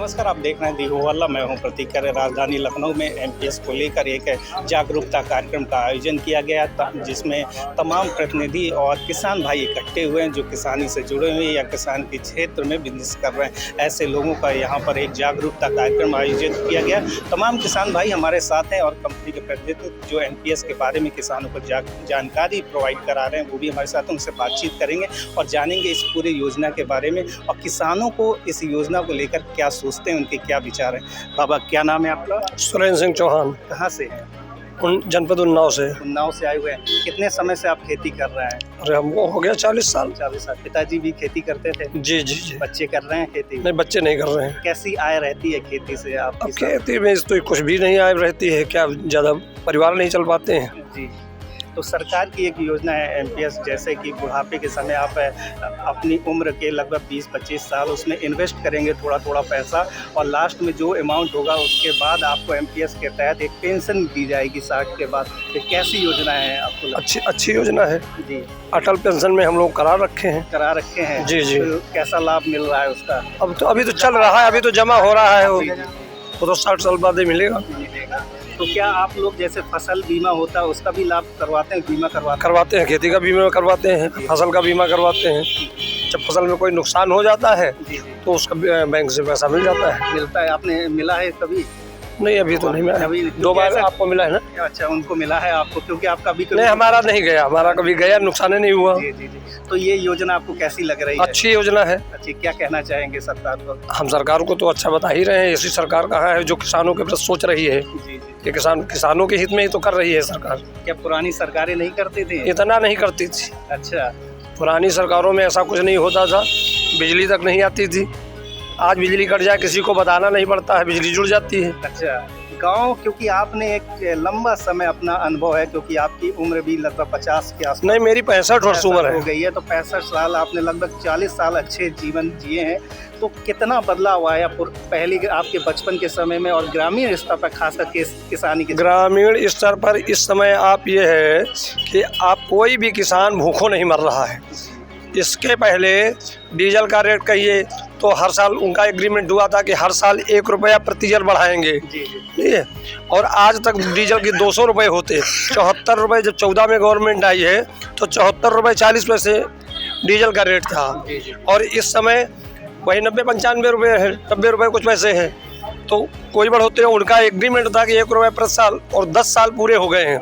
नमस्कार, आप देख रहे हैं दी हवाला। मैं हूं प्रतीक कर। राजधानी लखनऊ में एमपीएस को लेकर एक जागरूकता कार्यक्रम का आयोजन किया गया जिसमें तमाम प्रतिनिधि और किसान भाई इकट्ठे हुए हैं जो किसानी से जुड़े हुए हैं या किसान के क्षेत्र में बिजनेस कर रहे हैं। ऐसे लोगों का यहां पर एक जागरूकता कार्यक्रम आयोजित किया गया। तमाम किसान भाई हमारे साथ हैं और कंपनी के प्रतिनिधि जो एमपीएस के बारे में किसानों को जानकारी प्रोवाइड करा रहे हैं वो भी हमारे साथ हैं। उनसे बातचीत करेंगे और जानेंगे इस पूरी योजना के बारे में और किसानों को इस योजना को लेकर क्या सोचते हैं, उनके क्या विचार हैं। बाबा, क्या नाम है आपका? सुरेंद्र सिंह चौहान। कहाँ से हैं? जनपद उन्नाव से। उन्नाव से आए हुए हैं। कितने समय से आप खेती कर रहे हैं? अरे हमको हो गया 40 साल। 40 साल। पिताजी भी खेती करते थे? जी जी जी। बच्चे कर रहे हैं खेती? नहीं, बच्चे नहीं कर रहे हैं। कैसी आय रहती है खेती से आप? अब खेती में तो कुछ भी नहीं आय रहती है, क्या ज़्यादा परिवार नहीं चल पाते हैं। जी, तो सरकार की एक योजना है एमपीएस, जैसे कि बुढ़ापे के समय आप अपनी उम्र के लगभग 20-25 साल उसमें इन्वेस्ट करेंगे थोड़ा थोड़ा पैसा और लास्ट में जो अमाउंट होगा उसके बाद आपको एमपीएस के तहत एक पेंशन दी जाएगी 60 के बाद। ये कैसी योजना है आपको? अच्छी योजना है जी। अटल पेंशन में हम लोग करा रखे हैं। जी जी। तो कैसा लाभ मिल रहा है उसका? अभी तो चल रहा है, अभी तो जमा हो रहा है। वो तो 60 साल बाद ही मिलेगा। तो क्या आप लोग जैसे फसल बीमा होता है उसका भी लाभ करवाते हैं? बीमा करवाते हैं, खेती का बीमा करवाते हैं, फसल का बीमा करवाते हैं। जब फसल में कोई नुकसान हो जाता है तो उसका बैंक से पैसा मिल जाता है। मिलता है? आपने मिला है कभी? नहीं, अभी तो नहीं मिला। अभी 2 बार आपको मिला है ना? अच्छा, उनको मिला है आपको, क्योंकि आपका भी नहीं, हमारा नहीं गया, हमारा कभी गया, नुकसान नहीं हुआ। जी जी जी। तो ये योजना आपको कैसी लग रही है? अच्छी योजना है। अच्छी। क्या कहना चाहेंगे सरकार को? हम सरकार को तो अच्छा बता ही रहे हैं। ऐसी सरकार कहाँ है जो किसानों के प्रति सोच रही है। जी जी। ये किसानों के हित में ही तो कर रही है सरकार। क्या पुरानी सरकारें नहीं करती थी? इतना नहीं करती थी। अच्छा। पुरानी सरकारों में ऐसा कुछ नहीं होता था, बिजली तक नहीं आती थी। आज बिजली कट जाए किसी को बताना नहीं पड़ता है, बिजली जुड़ जाती है। अच्छा। गांव, क्योंकि आपने एक लंबा समय अपना अनुभव है, क्योंकि आपकी उम्र भी लगभग 50 के आसपास। नहीं, मेरी 65 वर्ष उम्र हो गई है। तो 65 साल आपने लगभग 40 साल अच्छे जीवन जिए हैं। तो कितना बदलाव आया पहले आपके बचपन के समय में और ग्रामीण स्तर पर, खासकर किसानी के? ग्रामीण स्तर पर इस समय आप ये है कि आप कोई भी किसान भूखों नहीं मर रहा है। इसके पहले डीजल का रेट कहिए तो हर साल उनका एग्रीमेंट हुआ था कि हर साल 1 रुपया प्रति लीटर बढ़ाएंगे। ठीक है। और आज तक डीजल के 200 रुपये होते। 74 रुपये जब 14 में गवर्नमेंट आई है तो 74 रुपये 40 पैसे डीजल का रेट था। और इस समय वही 90-95 रुपये है, 90 रुपये कुछ पैसे हैं। तो कोई बढ़ोतरी, उनका एग्रीमेंट था कि 1 रुपये प्रति साल, और 10 साल पूरे हो गए हैं।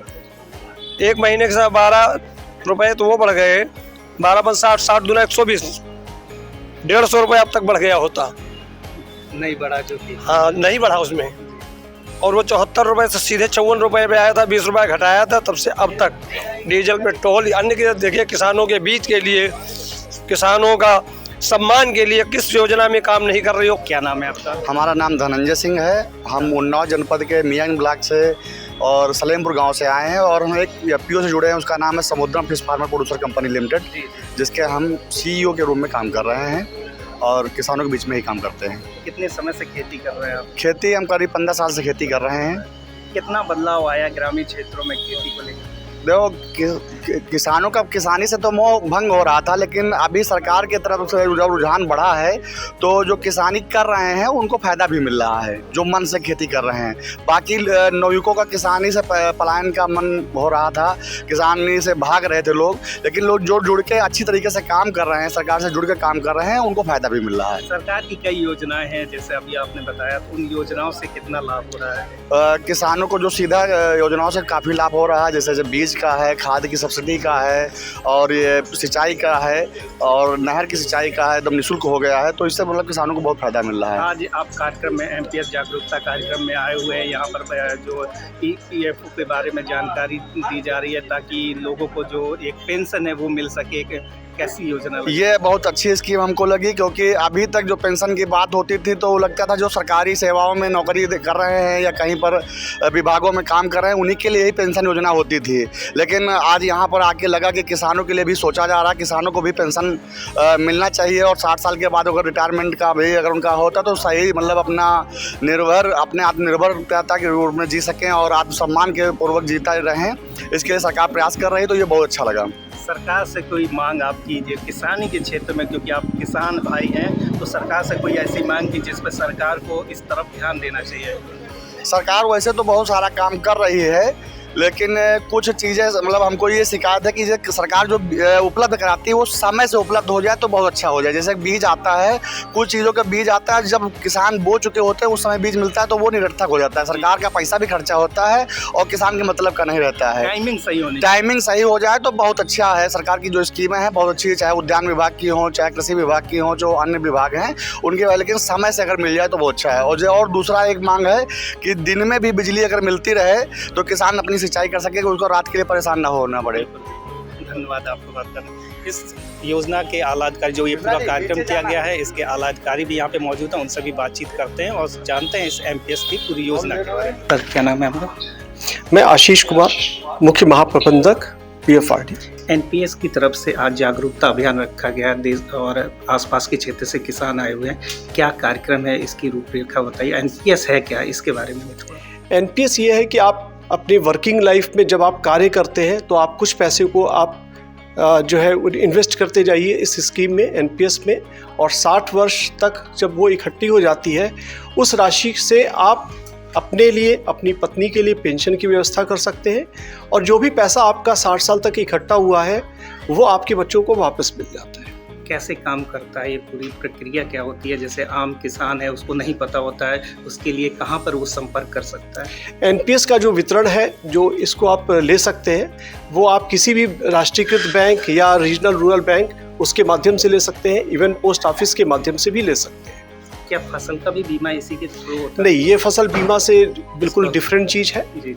1 महीने के साथ 12 रुपये तो वो बढ़ गए। 12 × 60 दूना 120, 150 रुपये अब तक बढ़ गया होता। नहीं बढ़ा जो कि? हाँ, नहीं बढ़ा उसमें। और वो 74 रुपये से सीधे 54 रुपये पे आया था, 20 रुपये घटाया था। तब से अब तक डीजल, पेट्रोल, अन्य के देखिए किसानों के बीच के लिए, किसानों का सम्मान के लिए किस योजना में काम नहीं कर रही हो? क्या नाम है आपका? हमारा नाम धनंजय सिंह है। हम उन्नाव जनपद के मियां ब्लॉक से और सलेमपुर गांव से आए हैं और हम एक एफपीओ से जुड़े हैं। उसका नाम है Samudram fish farmer producer company limited, जिसके हम सीईओ के रूप में काम कर रहे हैं और किसानों के बीच में ही काम करते हैं। कितने समय से खेती कर रहे हैं आप? खेती हम करीब 15 साल से खेती कर रहे हैं। कितना बदलाव आया ग्रामीण क्षेत्रों में खेती को लेकर? देखो, किसानों का किसानी से तो मोह भंग हो रहा था, लेकिन अभी सरकार की तरफ से जब रुझान बढ़ा है तो जो किसानी कर रहे हैं उनको फ़ायदा भी मिल रहा है, जो मन से खेती कर रहे हैं। बाकी नवयुवकों का किसानी से पलायन का मन हो रहा था, किसानी से भाग रहे थे लोग, लेकिन लोग जुड़ के अच्छी तरीके से काम कर रहे हैं, सरकार से जुड़ के काम कर रहे हैं, उनको फ़ायदा भी मिल रहा है। सरकार की कई योजनाएँ हैं, जैसे अभी आपने बताया, तो उन योजनाओं से कितना लाभ हो रहा है? किसानों को जो सीधा योजनाओं से काफ़ी लाभ हो रहा है, जैसे बीज का है, खाद की सब्सिडी का है, और ये सिंचाई का है, और नहर की सिंचाई का है, एकदम निःशुल्क हो गया है। तो इससे मतलब किसानों को बहुत फायदा मिल रहा है। आज आप कार्यक्रम में, एमपीएस जागरूकता कार्यक्रम में आए हुए हैं। यहाँ पर जो ईपीएफओ के बारे में जानकारी दी जा रही है ताकि लोगों को जो एक पेंशन है वो मिल सके। कैसी योजना लगी? ये बहुत अच्छी स्कीम हमको लगी, क्योंकि अभी तक जो पेंशन की बात होती थी तो लगता था जो सरकारी सेवाओं में नौकरी कर रहे हैं या कहीं पर विभागों में काम कर रहे हैं उन्हीं के लिए ही पेंशन योजना होती थी। लेकिन आज यहाँ पर आके लगा कि किसानों के लिए भी सोचा जा रहा है, किसानों को भी पेंशन मिलना चाहिए। और 60 साल के बाद अगर रिटायरमेंट का भी अगर उनका होता तो सही, मतलब अपने आत्मनिर्भरता के रूप में जी सकें और आत्मसम्मान के पूर्वक जीता रहें। इसके लिए सरकार प्रयास कर रही है, तो ये बहुत अच्छा लगा। सरकार से कोई मांग आप कीजिए किसानी के क्षेत्र में, क्योंकि आप किसान भाई हैं, तो सरकार से कोई ऐसी मांग की जिस पर सरकार को इस तरफ ध्यान देना चाहिए। सरकार वैसे तो बहुत सारा काम कर रही है, लेकिन कुछ चीज़ें मतलब हमको ये शिकायत है कि जो सरकार जो उपलब्ध कराती है वो समय से उपलब्ध हो जाए तो बहुत अच्छा हो जाए। जैसे बीज आता है, कुछ चीज़ों का बीज आता है, जब किसान बो चुके होते हैं उस समय बीज मिलता है तो वो निरर्थक हो जाता है। सरकार का पैसा भी खर्चा होता है और किसान के मतलब का नहीं रहता है। टाइमिंग सही हो जाए तो बहुत अच्छा है। सरकार की जो स्कीमें हैं बहुत अच्छी है, चाहे उद्यान विभाग की हों, चाहे कृषि विभाग की हों, जो अन्य विभाग हैं उनके, लेकिन समय से अगर मिल जाए तो बहुत अच्छा है। और दूसरा एक मांग है कि दिन में भी बिजली अगर मिलती रहे तो किसान अपनी सिंचाई कर सके, उसको रात के लिए परेशान ना होना पड़े। धन्यवाद आपको बात करने। इस योजना के आला अधिकारी, जो ये पूरा कार्यक्रम किया गया है, इसके आला अधिकारी भी यहाँ पे मौजूद हैं, उनसे भी बातचीत करते हैं और जानते हैं इस एमपीएस की पूरी योजना के बारे में। सर क्या नाम है आपका? मैं आशीष कुमार, मुख्य महाप्रबंधक पीएफआरडी। एनपीएस की तरफ से आज जागरूकता अभियान रखा गया है, देश और आसपास के क्षेत्र से किसान आए हुए हैं। क्या कार्यक्रम है, इसकी रूपरेखा बताइए। एनपीएस है क्या, इसके बारे में थोड़ा। एनपीएस ये है कि आप अपनी वर्किंग लाइफ में जब आप कार्य करते हैं तो आप कुछ पैसे को आप जो है इन्वेस्ट करते जाइए इस स्कीम में, एनपीएस में, और 60 वर्ष तक जब वो इकट्ठी हो जाती है उस राशि से आप अपने लिए, अपनी पत्नी के लिए पेंशन की व्यवस्था कर सकते हैं, और जो भी पैसा आपका 60 साल तक इकट्ठा हुआ है वो आपके बच्चों को वापस मिल जाता है। कैसे काम करता है ये पूरी प्रक्रिया, क्या होती है? जैसे आम किसान है उसको नहीं पता होता है, उसके लिए कहाँ पर वो संपर्क कर सकता है? एनपीएस का जो वितरण है, जो इसको आप ले सकते हैं, वो आप किसी भी राष्ट्रीयकृत बैंक या रीजनल रूरल बैंक उसके माध्यम से ले सकते हैं, इवन पोस्ट ऑफिस के माध्यम से भी ले सकते हैं। क्या फसल का भी बीमा इसी के थ्रू होता है? नहीं, ये फसल बीमा से बिल्कुल डिफरेंट चीज़ है। जी,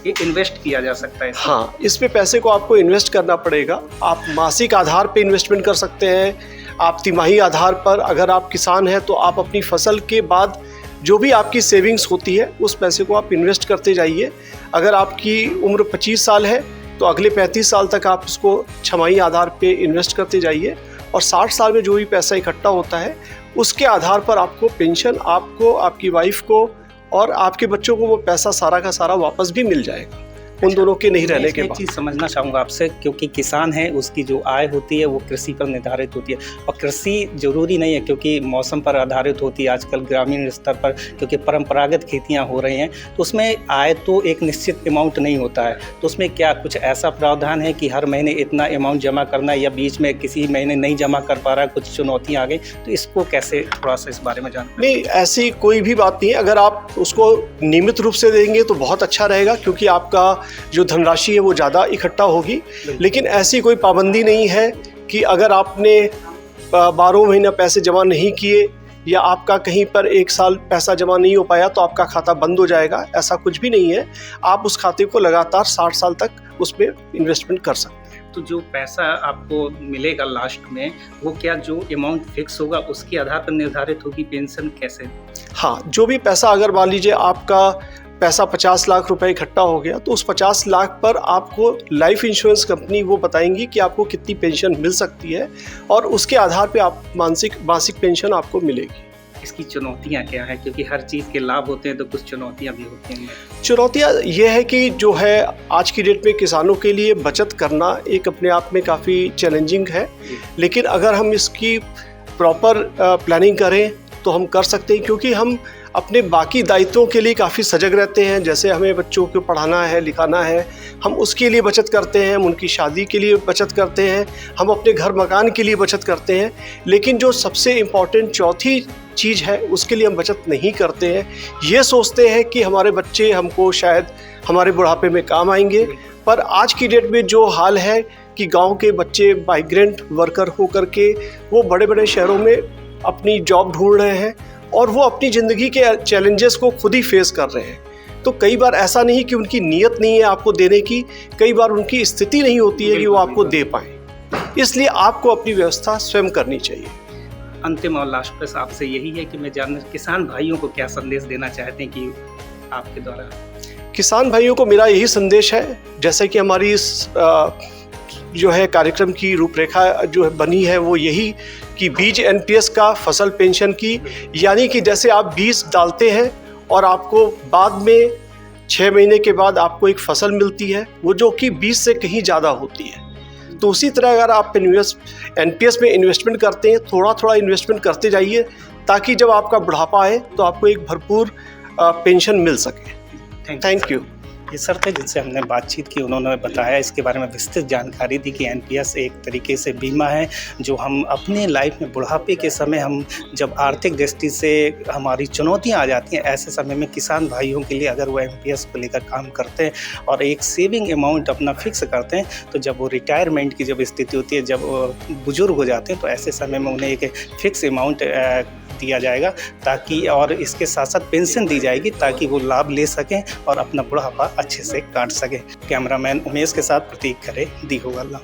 ये इन्वेस्ट किया जा सकता है? हाँ, इसमें पैसे को आपको इन्वेस्ट करना पड़ेगा। आप मासिक आधार पे इन्वेस्टमेंट कर सकते हैं, आप तिमाही आधार पर, अगर आप किसान हैं तो आप अपनी फसल के बाद जो भी आपकी सेविंग्स होती है उस पैसे को आप इन्वेस्ट करते जाइए। अगर आपकी उम्र 25 साल है तो अगले 35 साल तक आप उसको छमाही आधार पे इन्वेस्ट करते जाइए, और 60 साल में जो भी पैसा इकट्ठा होता है उसके आधार पर आपको पेंशन, आपको, आपकी वाइफ को और आपके बच्चों को वो पैसा सारा का सारा वापस भी मिल जाएगा उन दोनों के नहीं रहने के बाद। एक चीज़ समझना चाहूँगा आपसे, क्योंकि किसान है उसकी जो आय होती है वो कृषि पर निर्धारित होती है, और कृषि जरूरी नहीं है क्योंकि मौसम पर आधारित होती है आजकल ग्रामीण स्तर पर, क्योंकि परंपरागत खेतियाँ हो रही हैं, तो उसमें आय तो एक निश्चित अमाउंट नहीं होता है। तो उसमें क्या कुछ ऐसा प्रावधान है कि हर महीने इतना अमाउंट जमा करना, या बीच में किसी महीने नहीं जमा कर पा रहा, कुछ चुनौतियाँ आ गई, तो इसको कैसे, थोड़ा सा इस बारे में जान? नहीं, ऐसी कोई भी बात नहीं है। अगर आप उसको नियमित रूप से देंगे तो बहुत अच्छा रहेगा, क्योंकि आपका जो धनराशि है वो ज़्यादा इकट्ठा होगी। लेकिन ऐसी कोई पाबंदी नहीं है कि अगर आपने 12 महीना पैसे जमा नहीं किए या आपका कहीं पर 1 साल पैसा जमा नहीं हो पाया तो आपका खाता बंद हो जाएगा, ऐसा कुछ भी नहीं है। आप उस खाते को लगातार 60 साल तक उसमें इन्वेस्टमेंट कर सकते हैं। तो जो पैसा आपको मिलेगा लास्ट में, वो क्या जो अमाउंट फिक्स होगा उसके आधार पर निर्धारित होगी पेंशन, कैसे? हाँ, जो भी पैसा, अगर मान लीजिए आपका पैसा 50 लाख रुपए इकट्ठा हो गया तो उस 50 लाख पर आपको लाइफ इंश्योरेंस कंपनी वो बताएंगी कि आपको कितनी पेंशन मिल सकती है, और उसके आधार पे आप मासिक पेंशन आपको मिलेगी। इसकी चुनौतियाँ क्या है, क्योंकि हर चीज़ के लाभ होते हैं तो कुछ चुनौतियाँ भी होती हैं। चुनौतियाँ ये है कि जो है आज की डेट में किसानों के लिए बचत करना एक अपने आप में काफ़ी चैलेंजिंग है, लेकिन अगर हम इसकी प्रॉपर प्लानिंग करें तो हम कर सकते हैं, क्योंकि हम अपने बाकी दायित्वों के लिए काफ़ी सजग रहते हैं। जैसे हमें बच्चों को पढ़ाना है, लिखाना है, हम उसके लिए बचत करते हैं, हम उनकी शादी के लिए बचत करते हैं, हम अपने घर मकान के लिए बचत करते हैं, लेकिन जो सबसे इम्पॉर्टेंट चौथी चीज़ है उसके लिए हम बचत नहीं करते हैं। ये सोचते हैं कि हमारे बच्चे हमको शायद हमारे बुढ़ापे में काम आएंगे, पर आज की डेट में जो हाल है कि गाँव के बच्चे माइग्रेंट वर्कर होकर के वो बड़े बड़े शहरों में अपनी जॉब ढूंढ रहे हैं, और वो अपनी ज़िंदगी के चैलेंजेस को खुद ही फेस कर रहे हैं। तो कई बार ऐसा नहीं कि उनकी नीयत नहीं है आपको देने की, कई बार उनकी स्थिति नहीं होती है कि वो आपको दे पाएँ। इसलिए आपको अपनी व्यवस्था स्वयं करनी चाहिए। अंतिम और लास्ट पे आपसे यही है कि मैं जानना, किसान भाइयों को क्या संदेश देना चाहते हैं कि आपके द्वारा? किसान भाइयों को मेरा यही संदेश है, जैसे कि हमारी इस जो है कार्यक्रम की रूपरेखा जो बनी है वो यही कि बीज एनपीएस का, फसल पेंशन की, यानी कि जैसे आप बीज डालते हैं और आपको बाद में 6 महीने के बाद आपको एक फसल मिलती है, वो जो कि बीज से कहीं ज़्यादा होती है। तो उसी तरह अगर आप एनपीएस में इन्वेस्टमेंट करते हैं, थोड़ा थोड़ा इन्वेस्टमेंट करते जाइए, ताकि जब आपका बुढ़ापा आए तो आपको एक भरपूर पेंशन मिल सके। Thank you. ये सर थे जिनसे हमने बातचीत की, उन्होंने बताया इसके बारे में विस्तृत जानकारी दी कि एनपीएस एक तरीके से बीमा है जो हम अपने लाइफ में बुढ़ापे के समय, हम जब आर्थिक दृष्टि से हमारी चुनौतियां आ जाती हैं, ऐसे समय में किसान भाइयों के लिए अगर वो एनपीएस को लेकर काम करते हैं और एक सेविंग अमाउंट अपना फिक्स करते हैं, तो जब वो रिटायरमेंट की जब स्थिति होती है, जब बुजुर्ग हो जाते हैं, तो ऐसे समय में उन्हें एक फिक्स अमाउंट दिया जाएगा, ताकि और इसके साथ साथ पेंशन दी जाएगी ताकि वो लाभ ले सकें और अपना बुढ़ापा अच्छे से काट सकें। कैमरामैन उमेश के साथ प्रतीक खरे, दी होगा।